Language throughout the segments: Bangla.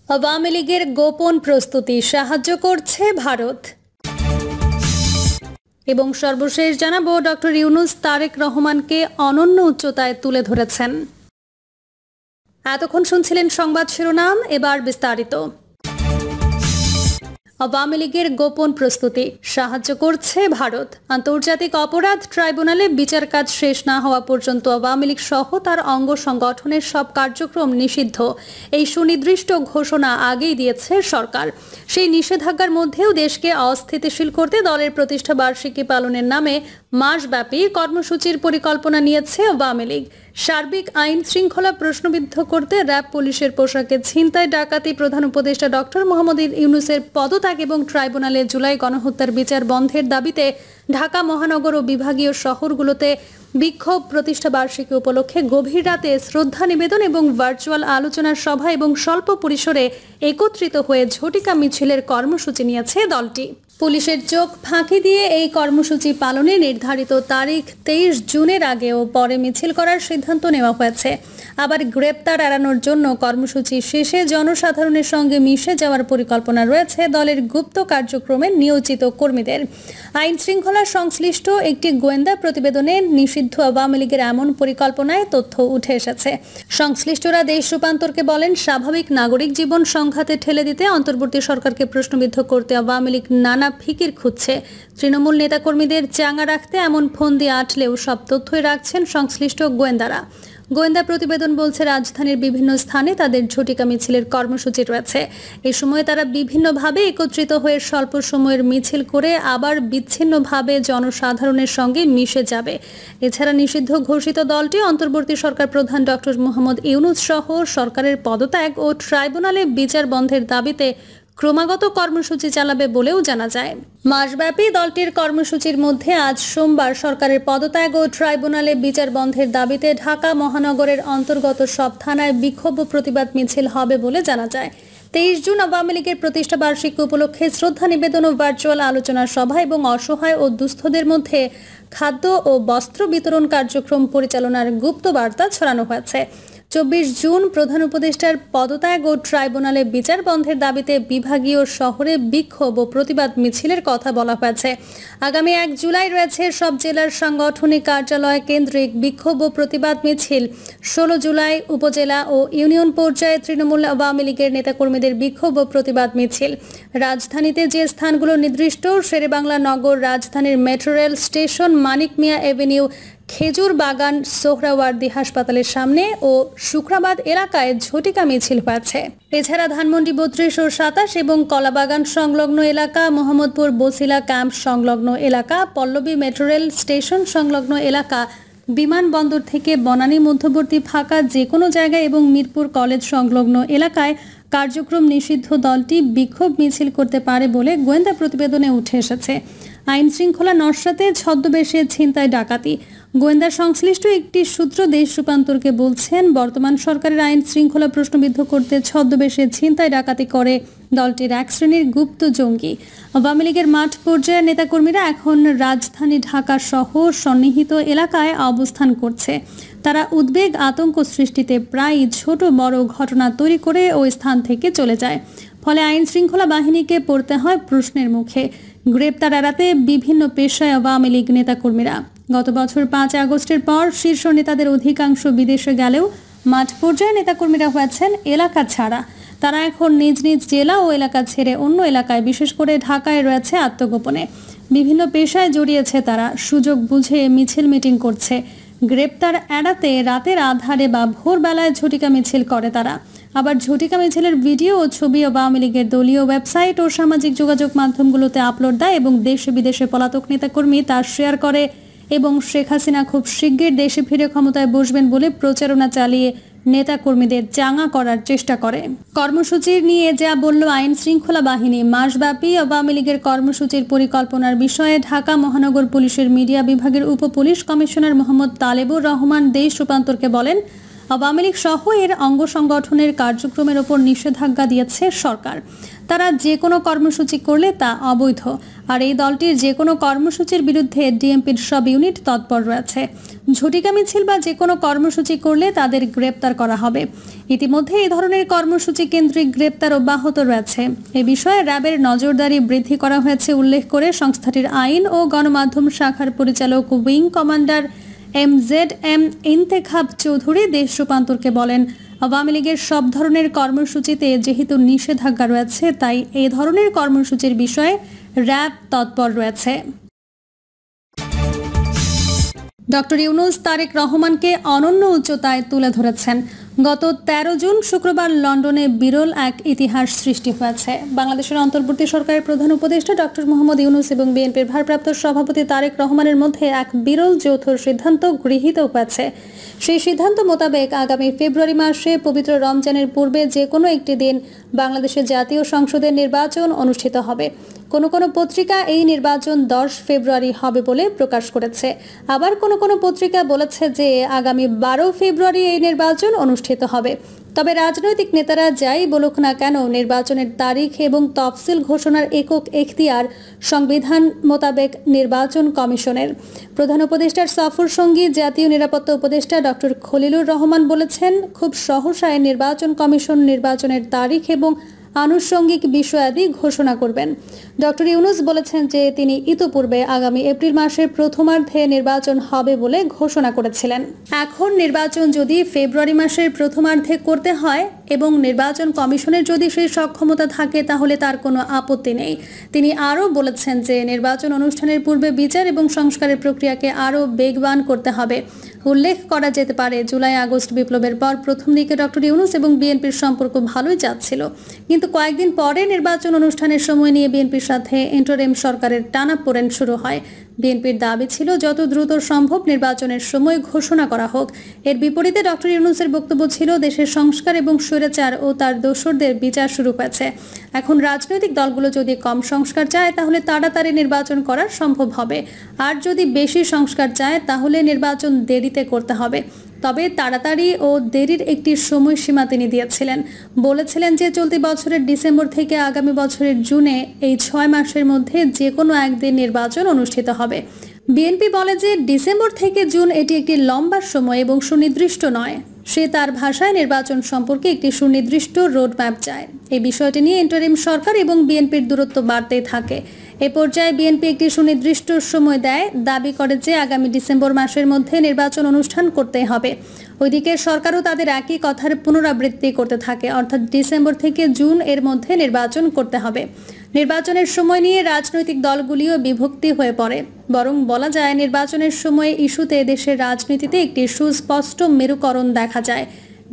আওয়ামী লীগের গোপন প্রস্তুতি সাহায্য করছে ভারত। এবং সর্বশেষ জানাবো, ডক্টর ইউনূস তারেক রহমানকে অনন্য উচ্চতায় তুলে ধরেছেন। এতক্ষণ শুনছিলেন সংবাদ শিরোনাম, এবার বিস্তারিত। আওয়ামী লীগের গোপন প্রস্তুতি সাহায্য করছে ভারত। আন্তর্জাতিক অপরাধ ট্রাইব্যুনালে বিচার কাজ শেষ না হওয়া পর্যন্ত আওয়ামী লীগ সহ তার অঙ্গ সংগঠনের সব কার্যক্রম নিষিদ্ধ, এই সুনির্দিষ্ট ঘোষণা আগেই দিয়েছে সরকার। সেই নিষেধাজ্ঞার মধ্যেও দেশকে অস্থিতিশীল করতে দলের প্রতিষ্ঠা বার্ষিকী পালনের নামে মাসব্যাপী কর্মসূচির পরিকল্পনা নিয়েছে আওয়ামী লীগ। সার্বিক আইন শৃঙ্খলা প্রশ্নবিদ্ধ করতে র্যাব পুলিশের পোশাকে ছিনতাই, ডাকাতি, প্রধান উপদেষ্টা ডক্টর মোহাম্মদ ইউনূসের পদত্যাগ এবং ট্রাইব্যুনালে জুলাই গণহত্যার বিচার বন্ধের দাবিতে ঢাকা মহানগর ও বিভাগীয় শহরগুলোতে বিক্ষোভ, প্রতিষ্ঠা বার্ষিকী উপলক্ষে গভীর রাতে শ্রদ্ধা নিবেদন এবং ভার্চুয়াল আলোচনার সভা এবং স্বল্প পরিসরে একত্রিত হয়ে ঝটিকা মিছিলের কর্মসূচি নিয়েছে দলটি। পুলিশের চোখ ফাঁকি দিয়ে এই কর্মসূচি পালনে নির্ধারিত তারিখ 23 জুনের আগে ও পরে মিছিল করার সিদ্ধান্ত নেওয়া হয়েছে। আবার গ্রেপ্তার এড়ানোর জন্য কর্মসূচি শেষে জনসাধারণের সঙ্গে মিশে যাওয়ার পরিকল্পনা রয়েছে দলের গুপ্ত কার্যক্রমে নিয়োজিত কর্মীদের। আইন শৃঙ্খলা সংশ্লিষ্ট একটি গোয়েন্দা প্রতিবেদনে নিষিদ্ধ আওয়ামী লীগের এমন পরিকল্পনায় তথ্য উঠে এসেছে। সংশ্লিষ্টরা দেশ রূপান্তরকে বলেন স্বাভাবিক নাগরিক জীবন সংঘাতে ঠেলে দিতে অন্তর্বর্তী সরকারকে প্রশ্নবিদ্ধ করতে আওয়ামী লীগ নানা ফিকির খুঁজছে। তৃণমূল নেতাকর্মীদের চাঙ্গা রাখতে এমন ফন্দি আঁটলেও সব তথ্যই রাখছেন সংশ্লিষ্ট গোয়েন্দারা। গোয়েন্দা প্রতিবেদন বলছে রাজধানীর বিভিন্ন স্থানে তাদের ঝটিকা মিছিলের কর্মসূচি রয়েছে। এ সময় তারা বিভিন্নভাবে একত্রিত হয়ে স্বল্প সময়ের মিছিল করে আবার বিচ্ছিন্নভাবে জনসাধারণের সঙ্গে মিশে যাবে। এছাড়া নিষিদ্ধ ঘোষিত দলটি অন্তর্বর্তী সরকার প্রধান ডক্টর মোহাম্মদ ইউনূস সহ সরকারের পদত্যাগ ও ট্রাইব্যুনালে বিচার বন্ধের দাবিতে ক্রমাগত কর্মসূচি চালাবে বলেও জানা যায়। মাসব্যাপী দলটির কর্মসূচির মধ্যে আজ সোমবার সরকারের পদত্যাগ ও ট্রাইব্যুনালে বিচার বন্ধের দাবিতে ঢাকা মহানগরের অন্তর্গত সব থানায় বিক্ষোভ ও প্রতিবাদ মিছিল হবে বলে জানা যায়। 23 জুন আওয়ামী লীগের প্রতিষ্ঠা বার্ষিকী উপলক্ষে শ্রদ্ধা নিবেদন ও ভার্চুয়াল আলোচনা সভা এবং অসহায় ও দুস্থদের মধ্যে খাদ্য ও বস্ত্র বিতরণ কার্যক্রম পরিচালনার গুপ্ত বার্তা ছড়ানো হয়েছে। 24 জুন প্রধান উপদেষ্টার পদত্যাগ ও ট্রাইব্যুনালে বিচার বন্ধের দাবিতে বিভাগীয় শহরে বিক্ষোভ ও প্রতিবাদ মিছিলের কথা বলা হয়েছে। আগামী 1 জুলাই রয়েছে সব জেলার সাংগঠনিক কার্যালয় কেন্দ্রিক বিক্ষোভ ও প্রতিবাদ মিছিল। 16 জুলাই উপজেলা ও ইউনিয়ন পর্যায়ে তৃণমূল আওয়ামী লীগের নেতাকর্মীদের বিক্ষোভ ও প্রতিবাদ মিছিল। রাজধানীতে যে স্থানগুলো নির্দিষ্ট, শেরেবাংলা নগর, রাজধানীর মেট্রো রেল স্টেশন, মানিক মিয়া এভিনিউ, খেজুর বাগান, সোহরাওয়ার্দী হাসপাতালের সামনে ও শুক্রাবাদ এলাকায় ঝটিকা মিছিল হয়েছে। এছাড়া ধানমন্ডি 32 ও 27 এবং কলাবাগান সংলগ্ন এলাকা, মোহাম্মদপুর বসিলা ক্যাম্প সংলগ্ন এলাকা, পল্লবী মেট্রো রেল স্টেশন সংলগ্ন এলাকা, বিমানবন্দর থেকে বনানী মধ্যবর্তী ফাঁকা যে কোনো জায়গায় এবং মিরপুর কলেজ সংলগ্ন এলাকায় কার্যক্রম নিষিদ্ধ দলটি বিক্ষোভ মিছিল করতে পারে বলে গোয়েন্দা প্রতিবেদনে উঠে এসেছে। আইন শৃঙ্খলা নস্যাতে ছদ্মবেশে ছিনতাই, ডাকাতি। গোয়েন্দা সংশ্লিষ্ট একটি সূত্র দেশ রূপান্তরকে বলছেন বর্তমান সরকারের আইন শৃঙ্খলা প্রশ্নবিদ্ধ করতে ছদ্মবেশে ছিনতাই, ডাকাতি করে দলটির এক শ্রেণীর গুপ্ত জঙ্গি। আওয়ামী লীগের মাঠ পর্যায়ের নেতাকর্মীরা এখন রাজধানী ঢাকা সহ সন্নিহিত এলাকায় অবস্থান করছে। তারা উদ্বেগ, আতঙ্ক সৃষ্টিতে প্রায় ছোট বড় ঘটনা তৈরি করে ওই স্থান থেকে চলে যায়। ফলে আইন শৃঙ্খলা বাহিনীকে পড়তে হয় প্রশ্নের মুখে। গ্রেপ্তার এড়াতে বিভিন্ন পেশায় আওয়ামী লীগ নেতাকর্মীরা। গত বছর 5 আগস্টের পর শীর্ষ নেতাদের অধিকাংশ বিদেশে গেলেও মাঠ পর্যায়ে নেতাকর্মীরা হয়েছেন এলাকা ছাড়া। তারা এখন নিজ নিজ জেলা ও এলাকা ছেড়ে অন্য এলাকায়, বিশেষ করে ঢাকায় রয়েছে আত্মগোপনে। বিভিন্ন পেশায় জড়িয়েছে তারা, সুযোগ বুঝে মিছিল মিটিং করছে। গ্রেপ্তার এড়াতে রাতের আধারে বা ভোরবেলায় ঝটিকা মিছিল করে তারা। আবার ঝটিকা মিছিলের ভিডিও ও ছবি আওয়ামী লীগের দলীয় ওয়েবসাইট ও সামাজিক যোগাযোগ মাধ্যমগুলোতে আপলোড দেয় এবং দেশে বিদেশে পলাতক নেতাকর্মী তা শেয়ার করে এবং শেখ হাসিনা খুব শিগগির দেশে ফিরে ক্ষমতায় বসবেন বলে প্রচারণা চালিয়ে নেতাকর্মীদের চাঙ্গা করার চেষ্টা করে। কর্মসূচি নিয়ে যা বলল আইন শৃঙ্খলা বাহিনী, মাসব্যাপী আওয়ামী লীগের কর্মসূচির পরিকল্পনার বিষয়ে ঢাকা মহানগর পুলিশের মিডিয়া বিভাগের উপপুলিশ কমিশনার মোহাম্মদ তালেবুর রহমান দেশ রূপান্তরকে বলেন, আওয়ামী লীগ সহ এর অঙ্গ সংগঠনের কার্যক্রমের ওপর নিষেধাজ্ঞা দিয়েছে সরকার। তারা যে কোনো কর্মসূচি করলে তা অবৈধ, আর এই দলটির যে কোনো কর্মসূচির বিরুদ্ধে ডিএমপির সব ইউনিট তৎপর রয়েছে। ঝটিকা মিছিল বা যে কোনো কর্মসূচি করলে তাদের গ্রেপ্তার করা হবে। ইতিমধ্যে এই ধরনের কর্মসূচি কেন্দ্রিক গ্রেপ্তার অব্যাহত রয়েছে। এ বিষয়ে র্যাবের নজরদারি বৃদ্ধি করা হয়েছে উল্লেখ করে সংস্থাটির আইন ও গণমাধ্যম শাখার পরিচালক wing commander MZM Intekhab Chowdhury দেশ রূপান্তরকে বলেন, আওয়ামী লীগের সব ধরনের কর্মসূচিতে যেহেতু নিষেধাজ্ঞা রয়েছে, তাই এই ধরনের কর্মসূচির বিষয়ে র্যাব তৎপর রয়েছে। ডক্টর ইউনূস তারেক রহমানকে অনন্য উচ্চতায় তুলে ধরেছেন। গত 13 জুন শুক্রবার লন্ডনে বিরল এক ইতিহাস সৃষ্টি হয়েছে। বাংলাদেশের অন্তর্বর্তী সরকারের প্রধান উপদেষ্টা ডক্টর মোহাম্মদ ইউনূস এবং বিএনপির ভারপ্রাপ্ত সভাপতি তারেক রহমানের মধ্যে এক বিরল যৌথ সিদ্ধান্ত গৃহীত হয়েছে। সেই সিদ্ধান্ত মোতাবেক আগামী ফেব্রুয়ারি মাসে পবিত্র রমজানের পূর্বে যে কোনো একটি দিন বাংলাদেশের জাতীয় সংসদের নির্বাচন অনুষ্ঠিত হবে। কোনো কোনো পত্রিকা এই নির্বাচন 10 ফেব্রুয়ারি হবে বলে প্রকাশ করেছে। আবার কোনো কোনো পত্রিকা বলেছে যে আগামী 12 ফেব্রুয়ারি এই নির্বাচন অনুষ্ঠিত হবে। তবে রাজনৈতিক নেতারা যাই বলুক না কেন, নির্বাচনের তারিখ এবং তফসিল ঘোষণার একক এখতিয়ার সংবিধান মোতাবেক নির্বাচন কমিশনের। প্রধান উপদেষ্টার সফর সঙ্গী জাতীয় নিরাপত্তা উপদেষ্টা ডক্টর খলিলুর রহমান বলেছেন, খুব সহসায় নির্বাচন কমিশন নির্বাচনের তারিখ এবং আনুষঙ্গিক বিষয়াদি ঘোষণা করবেন। ডক্টর ইউনূস বলেছেন যে তিনি ইতোপূর্বে আগামী এপ্রিল মাসের প্রথমার্ধে নির্বাচন হবে বলে ঘোষণা করেছিলেন। এখন নির্বাচন যদি ফেব্রুয়ারি মাসের প্রথমার্ধে করতে হয় এবং নির্বাচন কমিশনের যদি সেই সক্ষমতা থাকে তাহলে তার কোনো আপত্তি নেই। তিনি আরও বলেছেন যে নির্বাচন অনুষ্ঠানের পূর্বে বিচার এবং সংস্কারের প্রক্রিয়াকে আরও বেগবান করতে হবে। উল্লেখ করা যেতে পারে, জুলাই আগস্ট বিপ্লবের পর প্রথম দিকে ডক্টর ইউনূস এবং বিএনপির সম্পর্ক ভালোই যাচ্ছিল, কিন্তু কয়েকদিন পরে নির্বাচন অনুষ্ঠানের সময় নিয়ে বিএনপির সাথে ইন্টারিম সরকারের টানাপোড়েন শুরু হয়। বিএনপির দাবি ছিল যত দ্রুত সম্ভব নির্বাচনের সময় ঘোষণা করা হোক। এর বিপরীতে ডক্টর ইউনূসের বক্তব্য ছিল দেশের সংস্কার এবং স্বৈরাচার ও তার দোসরদের বিচার শুরু হয়েছে। এখন রাজনৈতিক দলগুলো যদি কম সংস্কার চায় তাহলে তাড়াতাড়ি নির্বাচন করা সম্ভব হবে, আর যদি বেশি সংস্কার চায় তাহলে নির্বাচন দেরিতে করতে হবে। তবে তাড়াতাড়ি ও দেরির একটি সময়সীমা তিনি দিয়েছিলেন। বলেছিলেন যে চলতি বছরের ডিসেম্বর থেকে আগামী বছরের জুনে এই 6 মাসের মধ্যে যে কোনো একদিন নির্বাচন অনুষ্ঠিত হবে। বিএনপি বলে যে ডিসেম্বর থেকে জুন এটি একটি লম্বা সময় এবং সুনির্দিষ্ট নয়। সে তার ভাষায় নির্বাচন সম্পর্কে একটি সুনির্দিষ্ট রোডম্যাপ চায়। এই বিষয়টি নিয়ে ইন্টারিম সরকার এবং বিএনপির দূরত্ব বাড়তেই থাকে। এ পর্যায়ে বিএনপি একটি সুনির্দিষ্ট সময় দেয়, দাবি করে যে আগামী ডিসেম্বর মাসের মধ্যে নির্বাচন অনুষ্ঠান করতে হবে। ওইদিকে সরকারও তাদের একই কথার পুনরাবৃত্তি করতে থাকে, অর্থাৎ ডিসেম্বর থেকে জুন এর মধ্যে নির্বাচন করতে হবে। নির্বাচনের সময় নিয়ে রাজনৈতিক দলগুলিও বিভক্তি হয়ে পড়ে। বরং বলা যায় নির্বাচনের সময় ইস্যুতে দেশের রাজনীতিতে একটি সুস্পষ্ট মেরুকরণ দেখা যায়।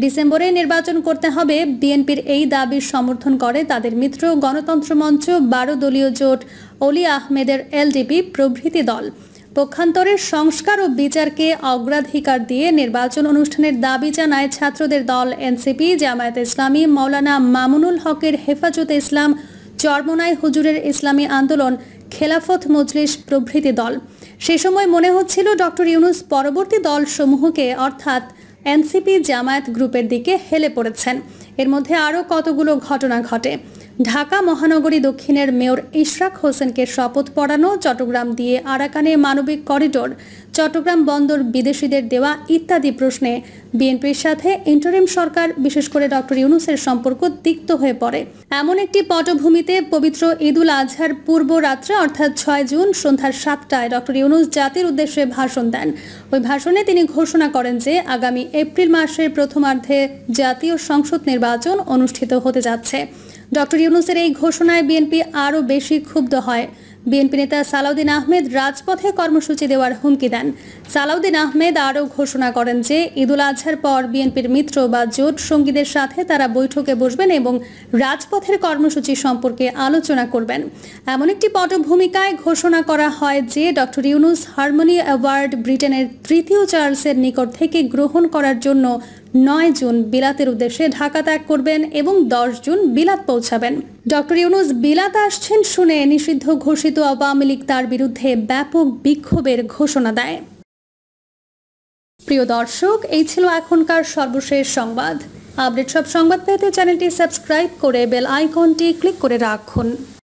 ডিসেম্বরে নির্বাচন করতে হবে, বিএনপির এই দাবির সমর্থন করে তাদের মিত্র গণতন্ত্র মঞ্চ, 12 দলীয় জোট, অলি আহমেদের এলডিপি প্রভৃতি দল। পক্ষান্তরে সংস্কার ও বিচারকে অগ্রাধিকার দিয়ে নির্বাচন অনুষ্ঠানের দাবি জানায় ছাত্রদের দল এনসিপি, জামায়াতে ইসলামী, মাওলানা মামুনুল হকের হেফাজতে ইসলাম, চরমোনাই হুজুরের ইসলামী আন্দোলন, খেলাফত মজলিস প্রভৃতি দল। সে সময় মনে হচ্ছিল ডক্টর ইউনূস পরবর্তী দলসমূহকে অর্থাৎ এনসিপি জামায়াত গ্রুপের দিকে হেলে পড়েছেন। এর মধ্যে আরও কতগুলো ঘটনা ঘটে। ঢাকা মহানগরী দক্ষিণের মেয়র ইশরাক হোসেনকে শপথ পড়ানো, চট্টগ্রাম দিয়ে আরাকানে মানবিক করিডোর, চট্টগ্রাম বন্দর বিদেশিদের দেওয়া ইত্যাদি প্রশ্নে বিএনপির সাথে ইন্টারিম সরকার, বিশেষ করে ডক্টর ইউনূসের সম্পর্ক তিক্ত হয়ে পড়ে। এমন একটি পটভূমিতে পবিত্র ঈদুল আজহার পূর্ব রাত্রে অর্থাৎ 6 জুন সন্ধ্যা 7টায় ডক্টর ইউনূস জাতির উদ্দেশ্যে ভাষণ দেন। ওই ভাষণে তিনি ঘোষণা করেন যে আগামী এপ্রিল মাসের প্রথমার্ধে জাতীয় সংসদ নির্বাচন অনুষ্ঠিত হতে যাচ্ছে। ডক্টর ইউনূসের এই ঘোষণায় বিএনপি আরও বেশি ক্ষুব্ধ হয়। বিএনপি নেতা সালাউদ্দিন আহমেদ রাজপথে কর্মসূচি দেওয়ার হুমকি দেন। সালাউদ্দিন আহমেদ আরও ঘোষণা করেন যে ঈদুল আজহার পর বিএনপির মিত্র বা জোট সঙ্গীদের সাথে তারা বৈঠকে বসবেন এবং রাজপথের কর্মসূচি সম্পর্কে আলোচনা করবেন। এমন একটি পটভূমিকায় ঘোষণা করা হয় যে ডক্টর ইউনূস হারমোনি অ্যাওয়ার্ড ব্রিটেনের 3য় চার্লসের নিকট থেকে গ্রহণ করার জন্য 9 জুন বিলাতের উদ্দেশ্যে ঢাকা ত্যাগ করবেন এবং 10 জুন বিলাত পৌঁছাবেন। ডক্টর ইউনূস বিলাত আসছেন শুনে নিষিদ্ধ ঘোষিত আওয়ামী লীগ তার বিরুদ্ধে ব্যাপক বিক্ষোভের ঘোষণা দেয়। প্রিয় দর্শক, এই ছিল এখনকার সর্বশেষ সংবাদ। আপডেট সব সংবাদ পেতে চ্যানেলটি সাবস্ক্রাইব করে বেল আইকনটি ক্লিক করে রাখুন।